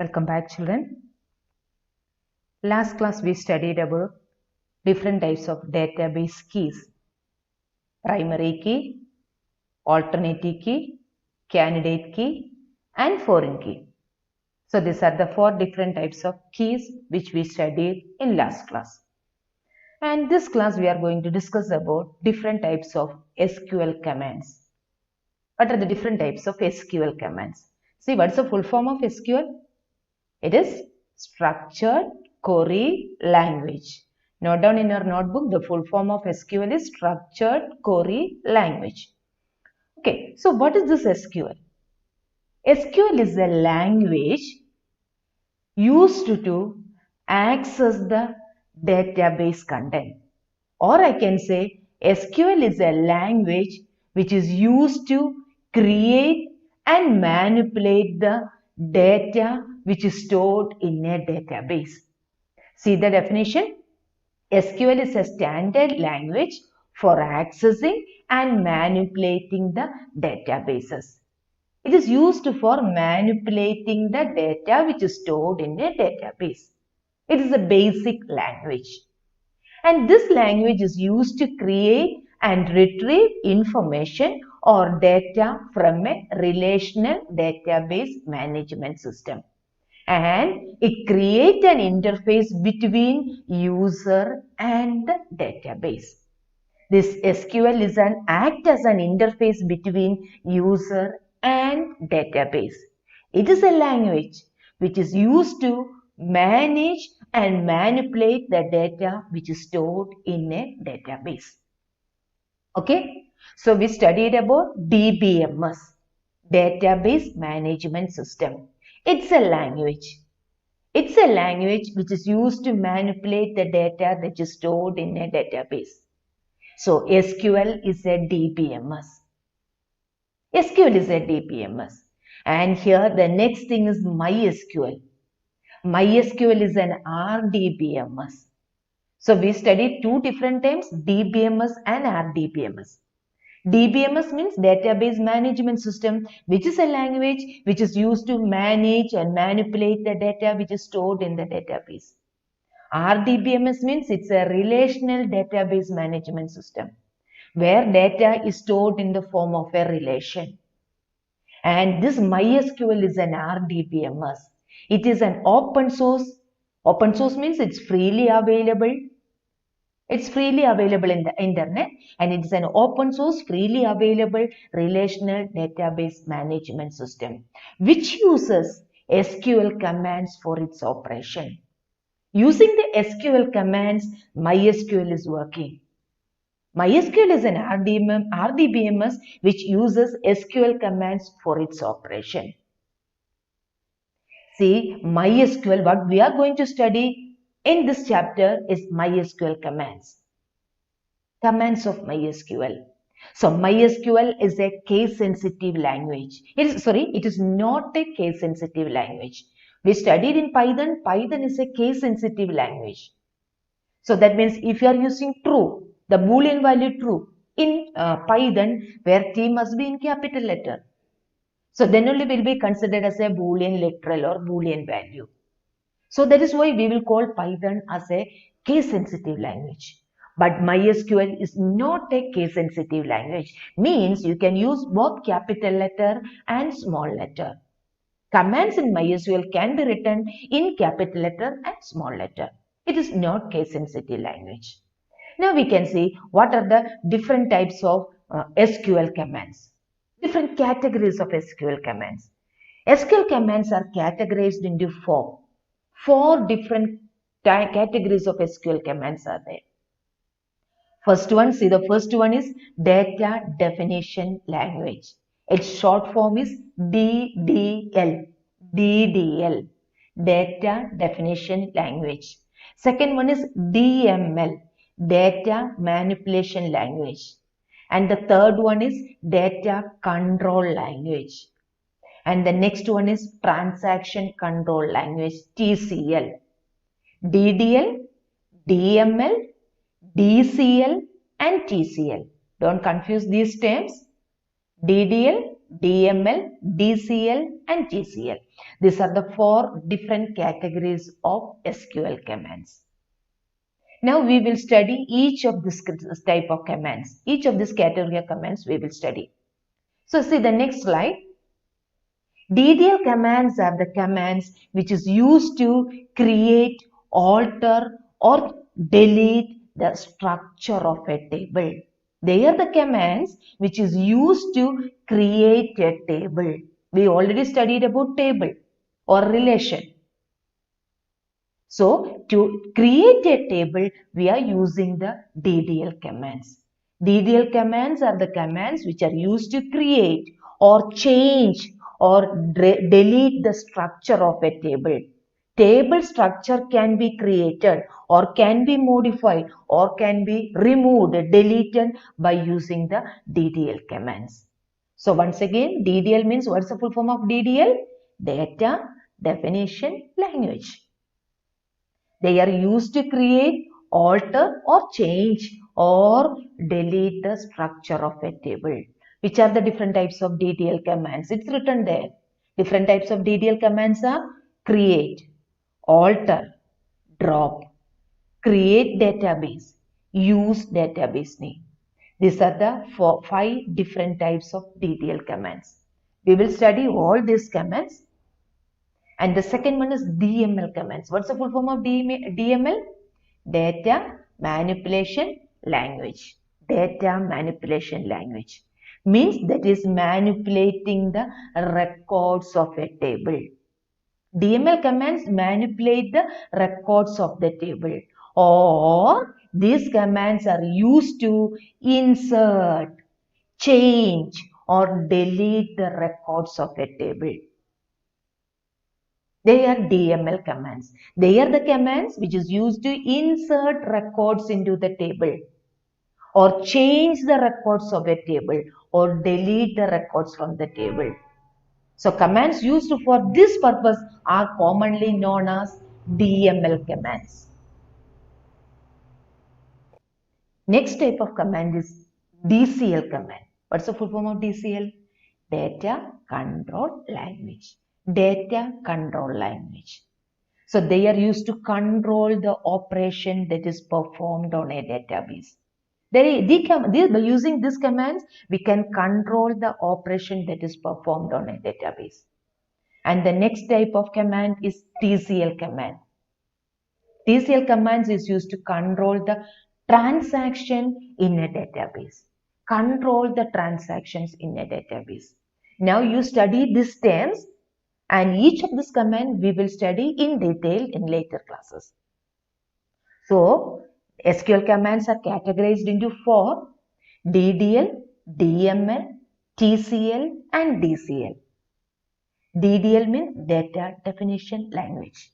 Welcome back, children. Last class we studied about different types of database keys: primary key, alternative key, candidate key, and foreign key. So these are the 4 different types of keys which we studied in last class. And this class we are going to discuss about different types of SQL commands. What are the different types of SQL commands? See, what's the full form of SQL? It is Structured Query Language. Note down in your notebook, the full form of SQL is Structured Query Language. Okay, so what is this SQL? SQL is a language used to access the database content. Or I can say SQL is a language which is used to create and manipulate the data which is stored in a database. See the definition? SQL is a standard language for accessing and manipulating the databases. It is used for manipulating the data which is stored in a database. It is a basic language. And this language is used to create and retrieve information or data from a relational database management system. And it creates an interface between user and the database. This SQL is an act as an interface between user and database. It is a language which is used to manage and manipulate the data which is stored in a database. Okay, so we studied about DBMS, Database Management System. It's a language. It's a language which is used to manipulate the data that is stored in a database. So SQL is a DBMS. SQL is a DBMS. And here the next thing is MySQL. MySQL is an RDBMS. So we studied 2 different terms, DBMS and RDBMS. DBMS means Database Management System, which is a language which is used to manage and manipulate the data which is stored in the database. RDBMS means it's a Relational Database Management System, where data is stored in the form of a relation. And this MySQL is an RDBMS. It is an open source. Open source means it's freely available. It's freely available in the internet, and it's an open source, freely available relational database management system which uses SQL commands for its operation. Using the SQL commands, MySQL is working. MySQL is an RDBMS which uses SQL commands for its operation. See, MySQL, what we are going to study in this chapter is MySQL commands. Commands of MySQL. So MySQL is a case-sensitive language. It is not a case-sensitive language. We studied in Python. Python is a case-sensitive language. So that means if you are using true, the Boolean value true in Python, where T must be in capital letter. So then only will be considered as a Boolean literal or Boolean value. So that is why we will call Python as a case-sensitive language. But MySQL is not a case-sensitive language. Means you can use both capital letter and small letter. Commands in MySQL can be written in capital letter and small letter. It is not case-sensitive language. Now we can see what are the different types of SQL commands. Different categories of SQL commands. SQL commands are categorized into 4. 4 different categories of SQL commands are there. First one, see the first one is Data Definition Language. Its short form is DDL. DDL. Data Definition Language. Second one is DML. Data Manipulation Language. And the third one is Data Control Language. And the next one is Transaction Control Language, TCL. DDL, DML, DCL and TCL. Don't confuse these terms. DDL, DML, DCL and TCL. These are the 4 different categories of SQL commands. Now we will study each of this type of commands. Each of this category of commands we will study. So see the next slide. DDL commands are the commands which is used to create, alter or delete the structure of a table. They are the commands which is used to create a table. We already studied about table or relation. So, to create a table, we are using the DDL commands. DDL commands are the commands which are used to create or change or delete the structure of a table. Table structure can be created or can be modified or can be removed, deleted by using the DDL commands. So, once again, DDL means, what's the full form of DDL? Data, definition, language. They are used to create, alter or change or delete the structure of a table. Which are the different types of DDL commands? It's written there. Different types of DDL commands are create, alter, drop, create database, use database name. These are the 5 different types of DDL commands. We will study all these commands. And the second one is DML commands. What's the full form of DML? Data manipulation language. Data manipulation language means that is manipulating the records of a table. DML commands manipulate the records of the table, or these commands are used to insert, change or delete the records of a table. They are DML commands. They are the commands which is used to insert records into the table or change the records of a table or delete the records from the table. So, commands used for this purpose are commonly known as DML commands. Next type of command is DCL command. What's the full form of DCL? Data Control Language. Data control language. So they are used to control the operation that is performed on a database. By using these commands, we can control the operation that is performed on a database. And the next type of command is TCL command. TCL commands is used to control the transaction in a database. Control the transactions in a database. Now you study these terms. And each of this command we will study in detail in later classes. So, SQL commands are categorized into 4: DDL, DML, TCL and DCL. DDL means data definition language.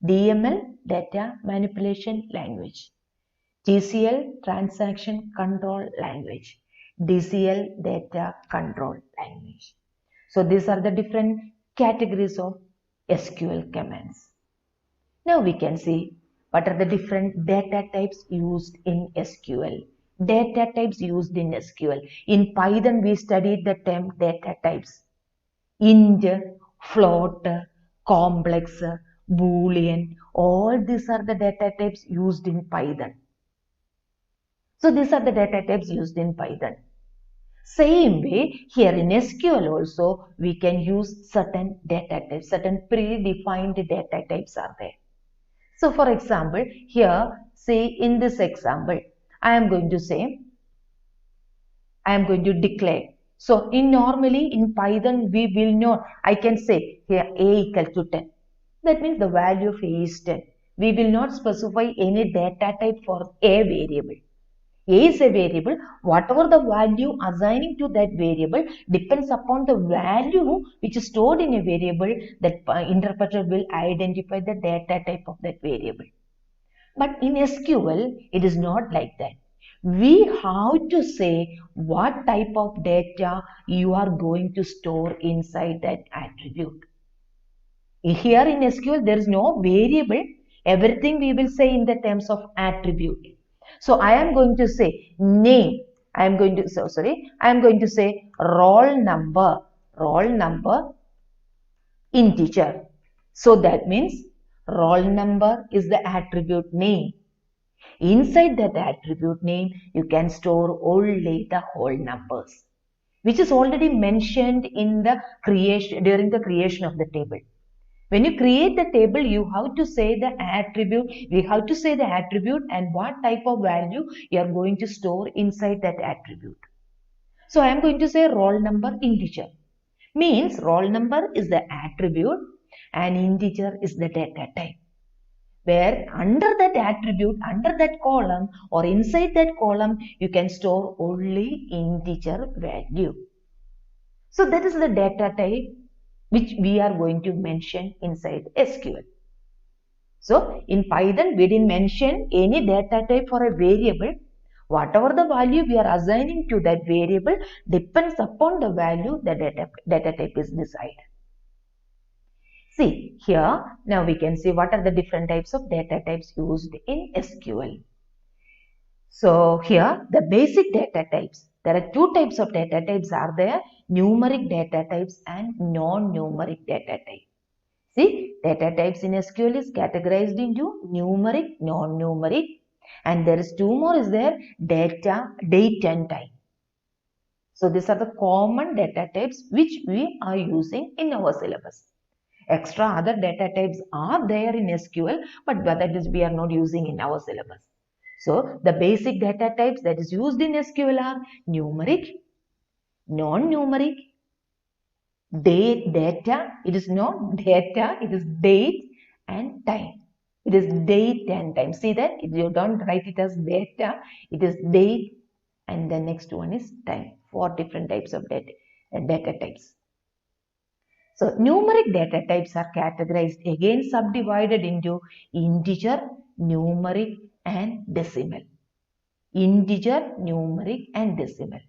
DML, data manipulation language. TCL, transaction control language. DCL, data control language. So, these are the different categories of SQL commands. Now we can see what are the different data types used in SQL. Data types used in SQL. In Python we studied the term data types. Int, float, complex, boolean, all these are the data types used in Python. So these are the data types used in Python. Same way, here in SQL also, we can use certain data types, certain predefined data types are there. So, for example, here, say in this example, I am going to say, I am going to declare. So, normally in Python, we will know, I can say here A equal to 10. That means the value of A is 10. We will not specify any data type for A variable. A is a variable. Whatever the value assigning to that variable depends upon the value which is stored in a variable, that interpreter will identify the data type of that variable. But in SQL, it is not like that. We have to say what type of data you are going to store inside that attribute. Here in SQL, there is no variable. Everything we will say in the terms of attribute. So I am going to say name. I am going to say roll number integer. So that means roll number is the attribute name. Inside that attribute name, you can store only the whole numbers, which is already mentioned in the creation during the creation of the table. When you create the table, you have to say the attribute. We have to say the attribute and what type of value you are going to store inside that attribute. So I am going to say roll number integer. Means roll number is the attribute and integer is the data type. Where under that attribute, under that column or inside that column, you can store only integer value. So that is the data type which we are going to mention inside SQL. So in Python, we didn't mention any data type for a variable. Whatever the value we are assigning to that variable depends upon the value the data type is decided. See here, now we can see what are the different types of data types used in SQL. So here the basic data types. There are two types of data types are there, numeric data types and non-numeric data type. See, data types in SQL is categorized into numeric, non-numeric, and there is two more is there, data, date and time. So these are the common data types which we are using in our syllabus. Extra other data types are there in SQL, but that is we are not using in our syllabus. So the basic data types that is used in SQL are numeric, non-numeric, data, it is not data, it is date and time. It is date and time. See that? You don't write it as data, it is date and the next one is time. Four different types of data types. So numeric data types are categorized again subdivided into integer, numeric and decimal. Integer, numeric and decimal.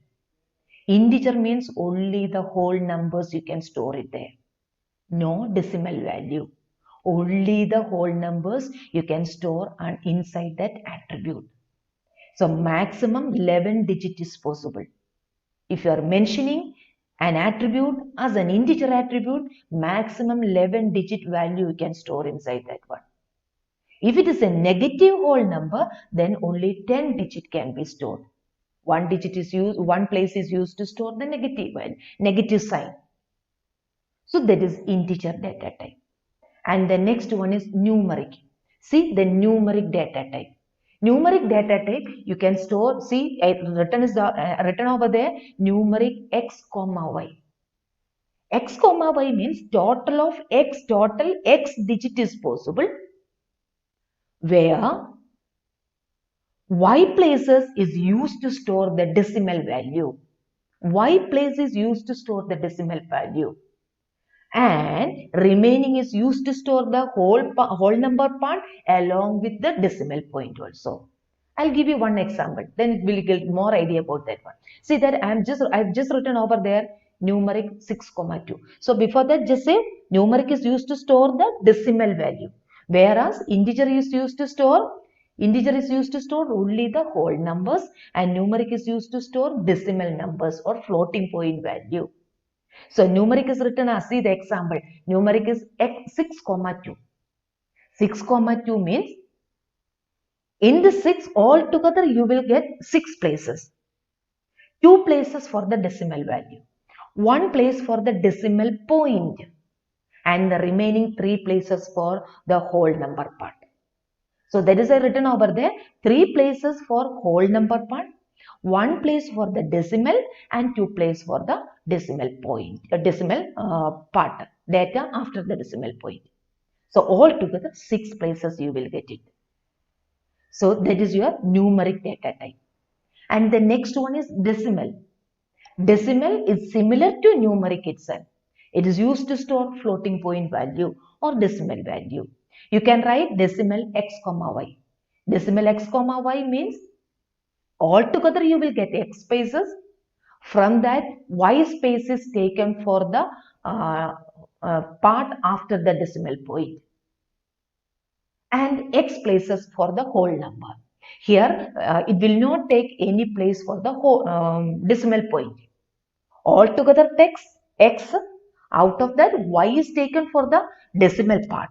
Integer means only the whole numbers you can store it there. No decimal value. Only the whole numbers you can store inside that attribute. So maximum 11 digit is possible. If you are mentioning an attribute as an integer attribute, maximum 11 digit value you can store inside that one. If it is a negative whole number, then only 10 digit can be stored. One digit is used, one place is used to store the negative sign. So that is integer data type. And the next one is numeric. See the numeric data type. Numeric data type you can store. See written over there numeric x comma y. X comma y means total x digit is possible, where y places is used to store the decimal value. Y place is used to store the decimal value. And remaining is used to store the whole number part along with the decimal point also. I'll give you one example, then we'll get more idea about that one. See that I've just written over there numeric 6,2. So before that just say numeric is used to store the decimal value, whereas integer is used to store only the whole numbers and numeric is used to store decimal numbers or floating point value. So numeric is written as, see the example, numeric is 6,2. 6,2 means in the 6 altogether you will get 6 places. 2 places for the decimal value, 1 place for the decimal point and the remaining 3 places for the whole number part. So that is written over there, 3 places for whole number part, 1 place for the decimal and 2 places for the decimal point, part, data after the decimal point. So altogether 6 places you will get it. So that is your numeric data type. And the next one is decimal. Decimal is similar to numeric itself. It is used to store floating point value or decimal value. You can write decimal x comma y. Decimal x comma y means altogether you will get x spaces. From that y space is taken for the part after the decimal point. And x places for the whole number. Here it will not take any place for the whole decimal point. Altogether takes x, Out of that, y is taken for the decimal part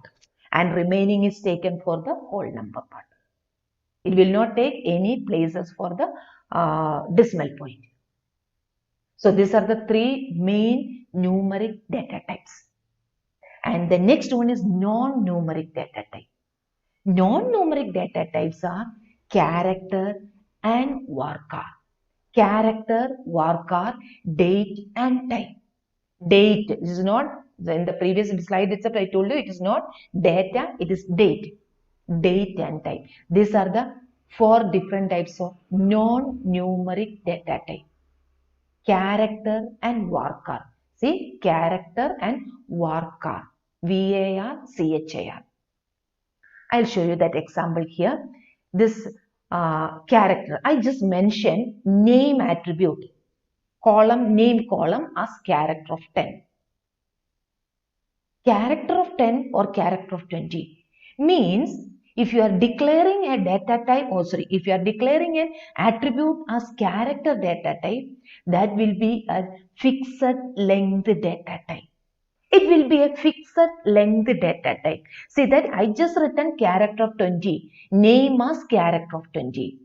and remaining is taken for the whole number part. It will not take any places for the decimal point. So these are the three main numeric data types. And the next one is non-numeric data type. Non-numeric data types are character and varchar. Character, varchar, date and time. Date is not, in the previous slide itself I told you, it is not data, it is date. Date and time. These are the four different types of non-numeric data type. Character and varchar. See, character and varchar. VARCHAR. I'll show you that example here. This character, I just mentioned name attribute, column, name column as character of 10. Character of 10 or character of 20 means if you are declaring a data type, if you are declaring an attribute as character data type, that will be a fixed length data type. It will be a fixed length data type. See that I just written character of 20, name as character of 20,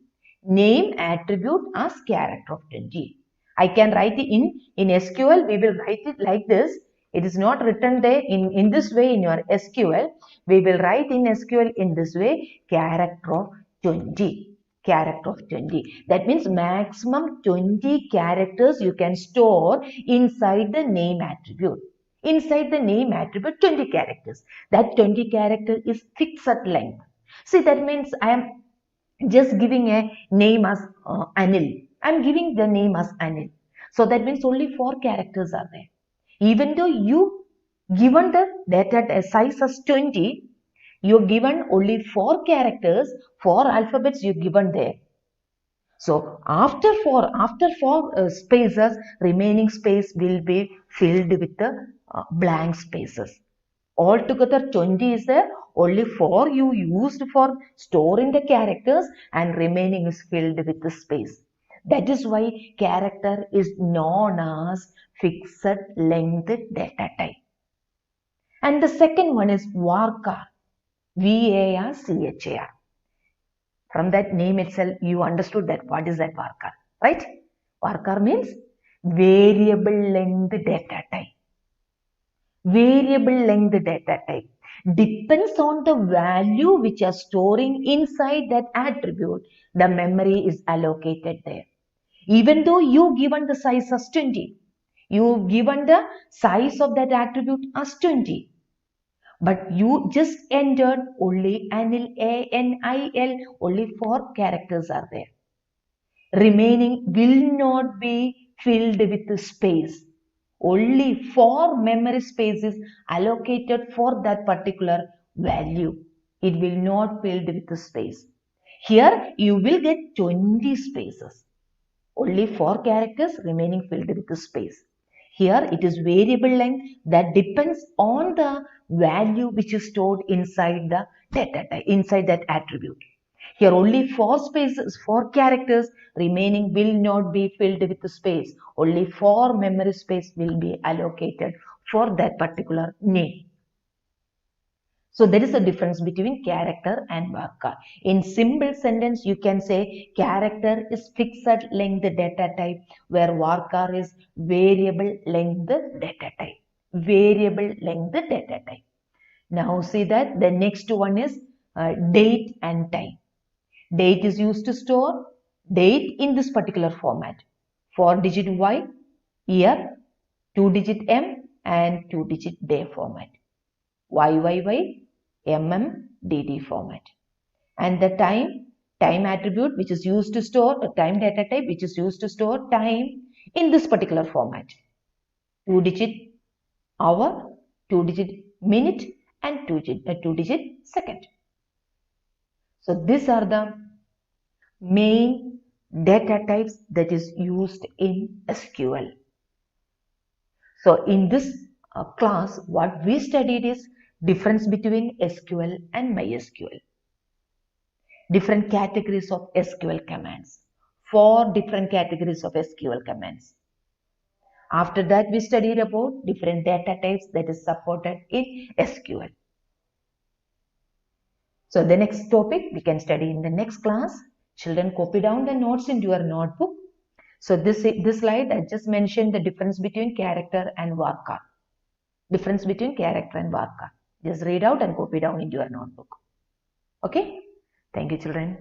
name attribute as character of 20. I can write it in SQL, we will write it like this. It is not written there in this way in your SQL. We will write in SQL in this way, character of 20. Character of 20. That means maximum 20 characters you can store inside the name attribute. Inside the name attribute, 20 characters. That 20 character is fixed length. See, that means I am just giving a name as Anil. I am giving the name as Anil. So that means only 4 characters are there. Even though you given the data size as 20, you given only 4 characters, 4 alphabets you given there. So after four spaces, remaining space will be filled with the blank spaces. Altogether 20 is there, only 4 you used for storing the characters and remaining is filled with the space. That is why character is known as fixed length data type. And the second one is varchar, VARCHAR. From that name itself, you understood that what is that varchar, right? Varchar means variable length data type. Variable length data type depends on the value which you are storing inside that attribute. The memory is allocated there. Even though you given the size as 20, you given the size of that attribute as 20. But you just entered only Anil, ANIL, only 4 characters are there. Remaining will not be filled with space. Only 4 memory spaces allocated for that particular value. It will not filled with the space. Here you will get 20 spaces. Only 4 characters remaining filled with the space. Here it is variable length that depends on the value which is stored inside the data type, inside that attribute. Here only 4 spaces, 4 characters remaining will not be filled with the space. Only 4 memory space will be allocated for that particular name. So there is a difference between character and varchar. In simple sentence, you can say character is fixed length data type, where varchar is variable length data type. Variable length data type. Now see that the next one is date and time. Date is used to store date in this particular format. 4-digit Y, year, 2-digit M and 2-digit day format. YYY, DD format. And the time attribute which is used to store a time data type which is used to store time in this particular format. 2-digit hour, 2-digit minute and 2-digit second. So these are the main data types that is used in SQL. So in this class, what we studied is difference between SQL and MySQL. Different categories of SQL commands. 4 different categories of SQL commands. After that, we studied about different data types that is supported in SQL. So the next topic we can study in the next class. Children, copy down the notes into your notebook. So this slide I just mentioned the difference between character and varchar. Difference between character and varchar. Just read out and copy down into your notebook. Okay? Thank you, children.